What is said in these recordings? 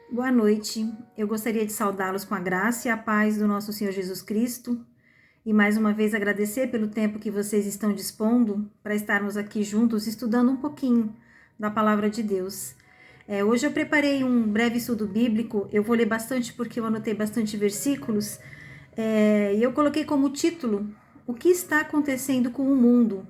Boa noite. Eu gostaria de saudá-los com a graça e a paz do nosso Senhor Jesus Cristo e mais uma vez agradecer pelo tempo que vocês estão dispondo para estarmos aqui juntos estudando um pouquinho da Palavra de Deus. Hoje eu preparei um breve estudo bíblico. Eu vou ler bastante porque eu anotei bastante versículos e eu coloquei como título: O que está acontecendo com o mundo?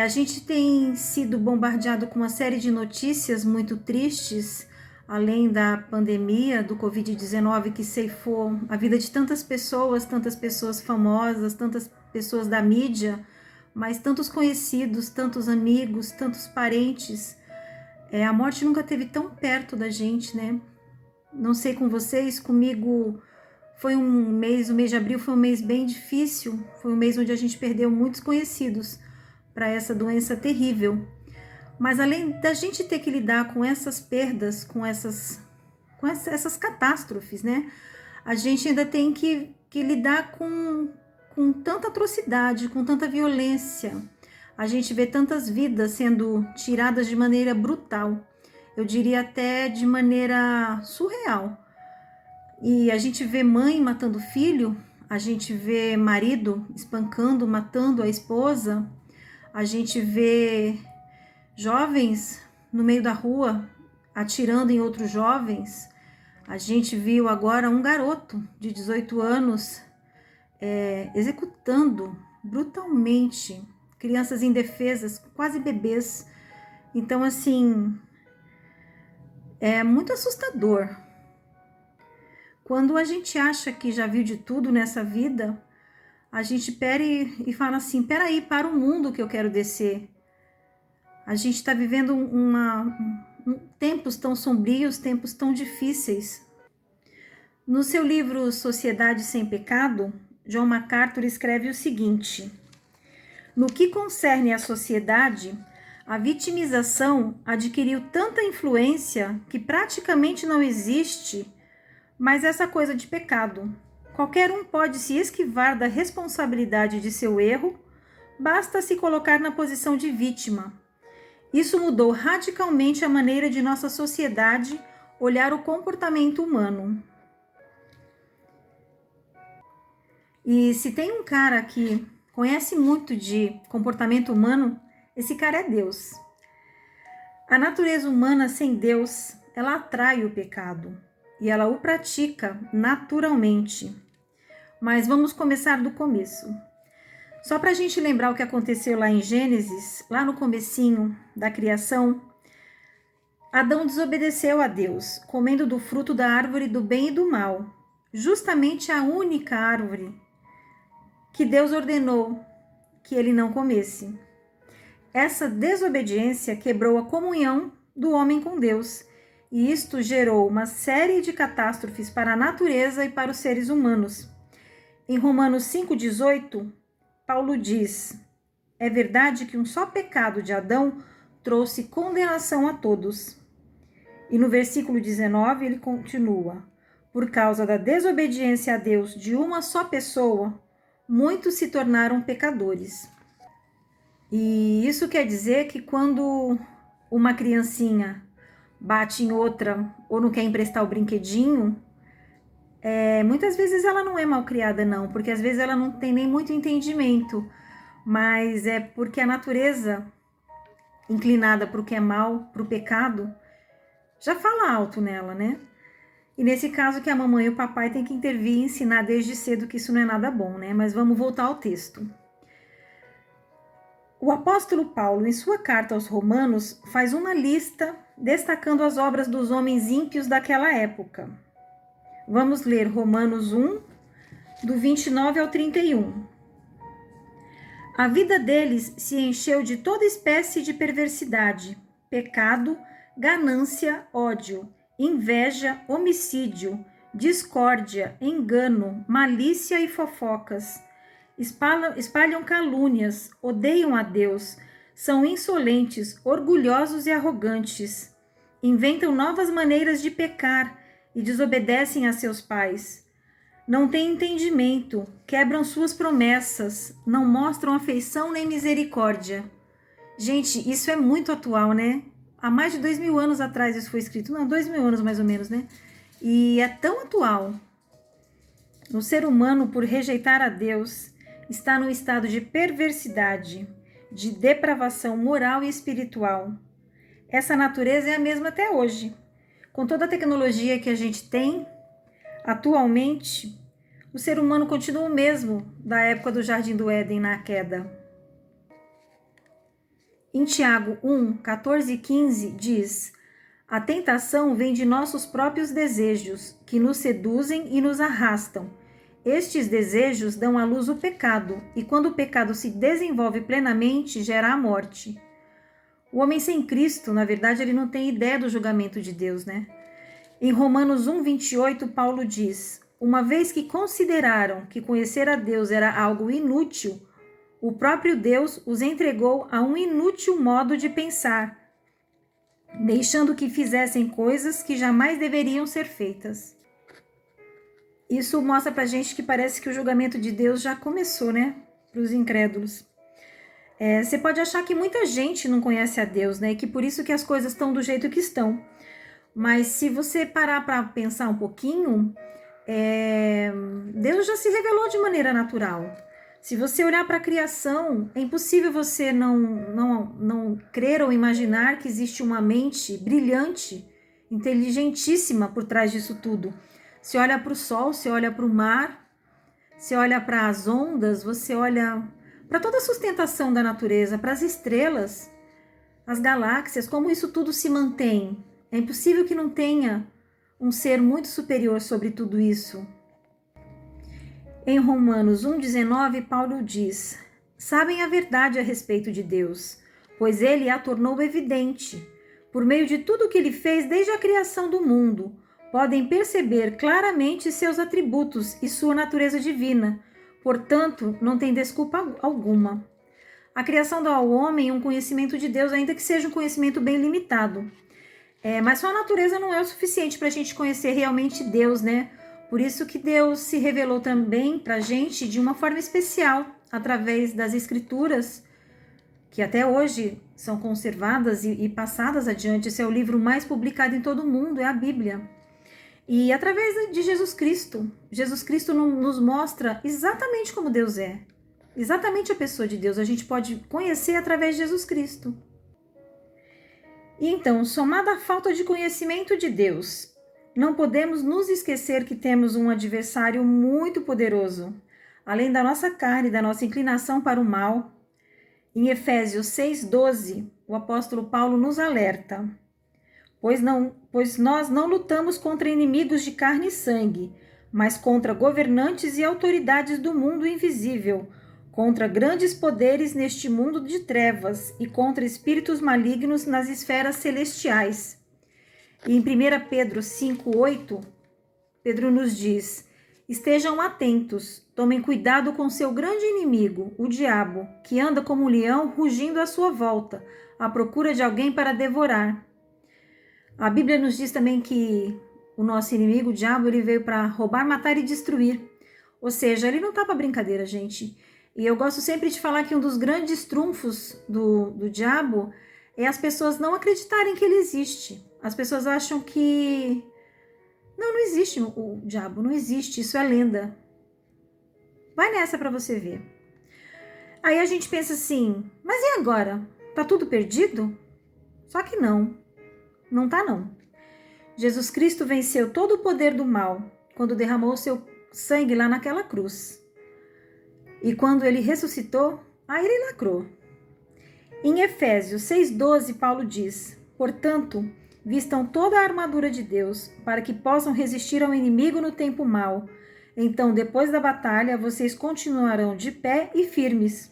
A gente tem sido bombardeado com uma série de notícias muito tristes, além da pandemia do Covid-19 que ceifou a vida de tantas pessoas famosas, tantas pessoas da mídia, mas tantos conhecidos, tantos amigos, tantos parentes. A morte nunca esteve tão perto da gente, né? Não sei com vocês, comigo foi um mês, o mês de abril foi um mês bem difícil, foi um mês onde a gente perdeu muitos conhecidos para essa doença terrível. Mas além da gente ter que lidar com essas perdas, com essas catástrofes, né? A gente ainda tem que lidar com tanta atrocidade, com tanta violência. A gente vê tantas vidas sendo tiradas de maneira brutal, eu diria até de maneira surreal. E a gente vê mãe matando filho, a gente vê marido espancando, matando a esposa, a gente vê jovens no meio da rua atirando em outros jovens. A gente viu agora um garoto de 18 anos executando brutalmente crianças indefesas, quase bebês. Então, assim, é muito assustador. Quando a gente acha que já viu de tudo nessa vida, a gente pera e fala assim: peraí, para o mundo que eu quero descer. A gente está vivendo tempos tão sombrios, tempos tão difíceis. No seu livro Sociedade Sem Pecado, John MacArthur escreve o seguinte: no que concerne à sociedade, a vitimização adquiriu tanta influência que praticamente não existe mais essa coisa de pecado. Qualquer um pode se esquivar da responsabilidade de seu erro, basta se colocar na posição de vítima. Isso mudou radicalmente a maneira de nossa sociedade olhar o comportamento humano. E se tem um cara que conhece muito de comportamento humano, esse cara é Deus. A natureza humana sem Deus, ela atrai o pecado e ela o pratica naturalmente. Mas vamos começar do começo. Só para a gente lembrar o que aconteceu lá em Gênesis, lá no comecinho da criação, Adão desobedeceu a Deus, comendo do fruto da árvore do bem e do mal, justamente a única árvore que Deus ordenou que ele não comesse. Essa desobediência quebrou a comunhão do homem com Deus, e isto gerou uma série de catástrofes para a natureza e para os seres humanos. Em Romanos 5,18, Paulo diz: é verdade que um só pecado de Adão trouxe condenação a todos. E no versículo 19 ele continua: por causa da desobediência a Deus de uma só pessoa, muitos se tornaram pecadores. E isso quer dizer que quando uma criancinha bate em outra ou não quer emprestar o brinquedinho, muitas vezes ela não é mal criada não, porque às vezes ela não tem nem muito entendimento, mas é porque a natureza inclinada para o que é mal, para o pecado, já fala alto nela, né? E nesse caso que a mamãe e o papai têm que intervir e ensinar desde cedo que isso não é nada bom, né? Mas vamos voltar ao texto. O apóstolo Paulo, em sua carta aos Romanos, faz uma lista destacando as obras dos homens ímpios daquela época. Vamos ler Romanos 1, do 29 ao 31. A vida deles se encheu de toda espécie de perversidade, pecado, ganância, ódio, inveja, homicídio, discórdia, engano, malícia e fofocas. Espalham calúnias, odeiam a Deus, são insolentes, orgulhosos e arrogantes. Inventam novas maneiras de pecar e desobedecem a seus pais. Não têm entendimento, quebram suas promessas, não mostram afeição nem misericórdia. Gente, isso é muito atual, né? há mais de 2000 anos atrás isso foi escrito. Não, 2000 anos mais ou menos, né? E é tão atual. O ser humano, por rejeitar a Deus, está num estado de perversidade, de depravação moral e espiritual. Essa natureza é a mesma até hoje. Com toda a tecnologia que a gente tem, atualmente, o ser humano continua o mesmo da época do Jardim do Éden na queda. Em Tiago 1, 14 e 15 diz: a tentação vem de nossos próprios desejos, que nos seduzem e nos arrastam. Estes desejos dão à luz o pecado, e quando o pecado se desenvolve plenamente, gera a morte. O homem sem Cristo, na verdade, ele não tem ideia do julgamento de Deus, né? Em Romanos 1, 28, Paulo diz: uma vez que consideraram que conhecer a Deus era algo inútil, o próprio Deus os entregou a um inútil modo de pensar, deixando que fizessem coisas que jamais deveriam ser feitas. Isso mostra pra gente que parece que o julgamento de Deus já começou, né? Para os incrédulos. Você pode achar que muita gente não conhece a Deus, né? E que por isso que as coisas estão do jeito que estão. Mas se você parar para pensar um pouquinho, Deus já se revelou de maneira natural. Se você olhar para a criação, é impossível você não crer ou imaginar que existe uma mente brilhante, inteligentíssima por trás disso tudo. Você olha para o sol, você olha para o mar, você olha para as ondas, você olha para toda a sustentação da natureza, para as estrelas, as galáxias, como isso tudo se mantém. É impossível que não tenha um ser muito superior sobre tudo isso. Em Romanos 1,19, Paulo diz: sabem a verdade a respeito de Deus, pois ele a tornou evidente. Por meio de tudo que ele fez desde a criação do mundo, podem perceber claramente seus atributos e sua natureza divina. Portanto, não tem desculpa alguma. A criação dá ao homem um conhecimento de Deus, ainda que seja um conhecimento bem limitado. Mas só a natureza não é o suficiente para a gente conhecer realmente Deus, né? Por isso que Deus se revelou também para a gente de uma forma especial, através das Escrituras, que até hoje são conservadas e passadas adiante. Esse é o livro mais publicado em todo o mundo, é a Bíblia. E através de Jesus Cristo. Jesus Cristo nos mostra exatamente como Deus é. Exatamente a pessoa de Deus. A gente pode conhecer através de Jesus Cristo. E então, somada à falta de conhecimento de Deus, não podemos nos esquecer que temos um adversário muito poderoso. Além da nossa carne e da nossa inclinação para o mal, em Efésios 6,12, o apóstolo Paulo nos alerta: Pois nós não lutamos contra inimigos de carne e sangue, mas contra governantes e autoridades do mundo invisível, contra grandes poderes neste mundo de trevas e contra espíritos malignos nas esferas celestiais. E em 1 Pedro 5,8, Pedro nos diz: estejam atentos, tomem cuidado com seu grande inimigo, o diabo, que anda como um leão rugindo à sua volta, à procura de alguém para devorar. A Bíblia nos diz também que o nosso inimigo, o diabo, ele veio para roubar, matar e destruir. Ou seja, ele não está para brincadeira, gente. E eu gosto sempre de falar que um dos grandes trunfos do diabo é as pessoas não acreditarem que ele existe. As pessoas acham que não existe o diabo, não existe, isso é lenda. Vai nessa para você ver. Aí a gente pensa assim, mas e agora? Tá tudo perdido? Só que não. Não tá não. Jesus Cristo venceu todo o poder do mal quando derramou seu sangue lá naquela cruz. E quando ele ressuscitou, aí ele lacrou. Em Efésios 6,12, Paulo diz: portanto, vistam toda a armadura de Deus, para que possam resistir ao inimigo no tempo mau. Então, depois da batalha, vocês continuarão de pé e firmes.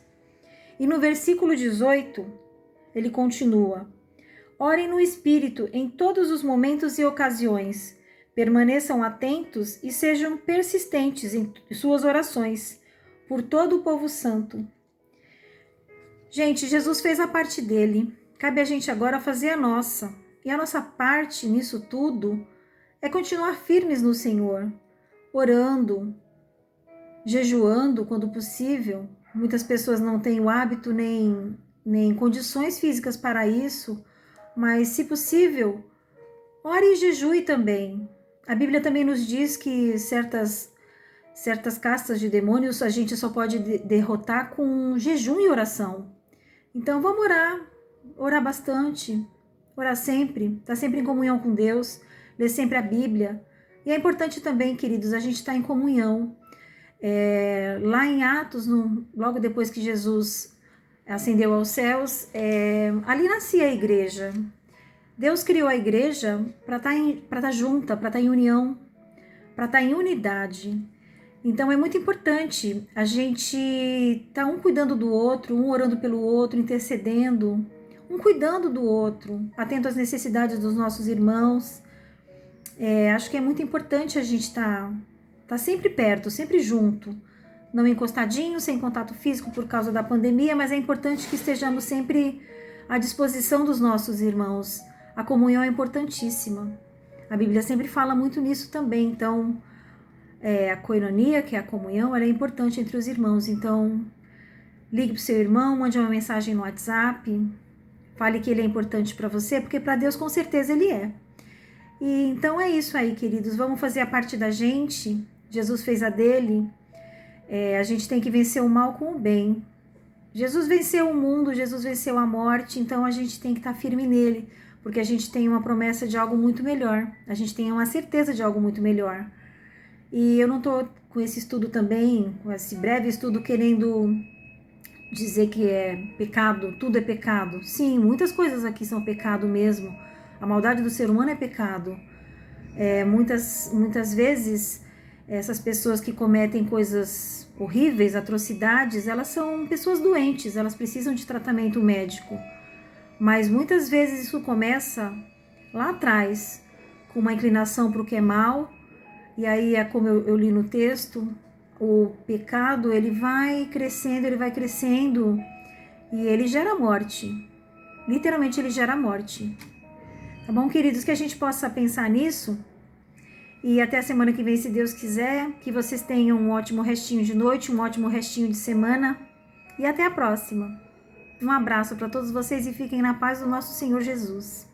E no versículo 18, ele continua: orem no Espírito em todos os momentos e ocasiões. Permaneçam atentos e sejam persistentes em suas orações, por todo o povo santo. Gente, Jesus fez a parte dele. Cabe a gente agora fazer a nossa. E a nossa parte nisso tudo é continuar firmes no Senhor, orando, jejuando quando possível. Muitas pessoas não têm o hábito nem condições físicas para isso, mas se possível, ore e jejue também. A Bíblia também nos diz que certas castas de demônios a gente só pode derrotar com jejum e oração. Então vamos orar bastante, orar sempre, estar sempre em comunhão com Deus, ler sempre a Bíblia. E é importante também, queridos, a gente estar em comunhão. Lá em Atos, logo depois que Jesus ascendeu aos céus, ali nascia a igreja. Deus criou a igreja para estar junta, para estar em união, para estar em unidade. Então é muito importante a gente estar um cuidando do outro, um orando pelo outro, intercedendo, um cuidando do outro, atento às necessidades dos nossos irmãos. Acho que é muito importante a gente estar sempre perto, sempre junto, não encostadinho, sem contato físico por causa da pandemia, mas é importante que estejamos sempre à disposição dos nossos irmãos. A comunhão é importantíssima. A Bíblia sempre fala muito nisso também, então a koinonia, que é a comunhão, ela é importante entre os irmãos. Então, ligue para o seu irmão, mande uma mensagem no WhatsApp, fale que ele é importante para você, porque para Deus com certeza ele é. E então é isso aí, queridos, vamos fazer a parte da gente. Jesus fez a dele. A gente tem que vencer o mal com o bem. Jesus venceu o mundo, Jesus venceu a morte, então a gente tem que estar firme nele, porque a gente tem uma promessa de algo muito melhor, a gente tem uma certeza de algo muito melhor. E eu não estou com esse estudo também, com esse breve estudo, querendo dizer que é pecado, tudo é pecado. Sim, muitas coisas aqui são pecado mesmo. A maldade do ser humano é pecado. Muitas vezes, essas pessoas que cometem coisas horríveis, atrocidades, elas são pessoas doentes, elas precisam de tratamento médico. Mas muitas vezes isso começa lá atrás, com uma inclinação para o que é mal. E aí é como eu li no texto, o pecado ele vai crescendo e ele gera morte. Literalmente ele gera morte. Tá bom, queridos? Que a gente possa pensar nisso. E até a semana que vem, se Deus quiser. Que vocês tenham um ótimo restinho de noite, um ótimo restinho de semana. E até a próxima. Um abraço para todos vocês e fiquem na paz do nosso Senhor Jesus.